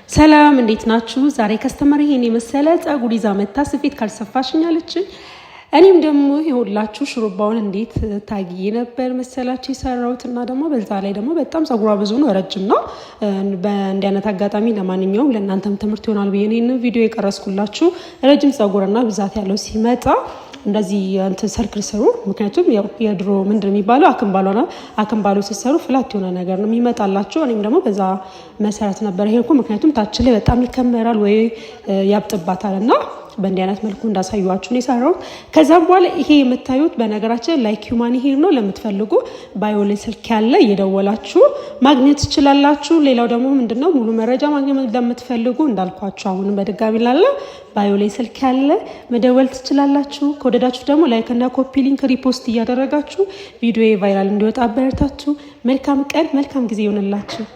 ሰላም እንዴት ናችሁ? ዛሬ ከስተመር ይሄን የመሰለ ጸጉር ይዛ መጣ ስፌት ካልሰፋሽኝ አለችኝ። እኔም ደግሞ ይኸውላችሁ ሹሩባውን እንዴት ታጊዬ ነበር መሰላችሁ የሰራሁትና ደግሞ በዛ ላይ ደግሞ በጣም ጸጉሯ ብዙ ነው፣ ረጅም ነው። በእንዲህ አይነት አጋጣሚ ለማንኛውም ለእናንተም ትምህርት ይሆናል ብዬ ነው ቪዲዮ የቀረስኩላችሁ። ረጅም ጸጉርና ብዛት ያለው ሲመጣ እንደዚህ እንትን ሰርክል ሰሩ። ምክንያቱም ያው የድሮ ምንድነው የሚባለው አክንባሎ ሲሰሩ ፍላት የሆነ ነገር ነው የሚመጣላችሁ። እኔም ደግሞ በዛ መሰረት ነበር ይሄንኩ። ምክንያቱም ታች ላይ በጣም ይከመራል ወይ ያብጥባታልና በእንዲህ አይነት መልኩ እንዳሳዩዋችሁ ነው የሰራው። ከዛም በኋላ ይሄ የምታዩት በነገራችን ላይክ ሂውማን ሄር ነው። ለምትፈልጉ ባዮ ላይ ስልክ ያለ እየደወላችሁ ማግኘት ትችላላችሁ። ሌላው ደግሞ ምንድነው ሙሉ መረጃ ማግኘት ለምትፈልጉ እንዳልኳችሁ አሁንም በድጋሚ ላለ ባዮ ላይ ስልክ ያለ መደወል ትችላላችሁ። ከወደዳችሁ ደግሞ ላይክ እና ኮፒ ሊንክ ሪፖስት እያደረጋችሁ ቪዲዮ ቫይራል እንዲወጣ አበረታችሁ። መልካም ቀን መልካም ጊዜ ይሆንላችሁ።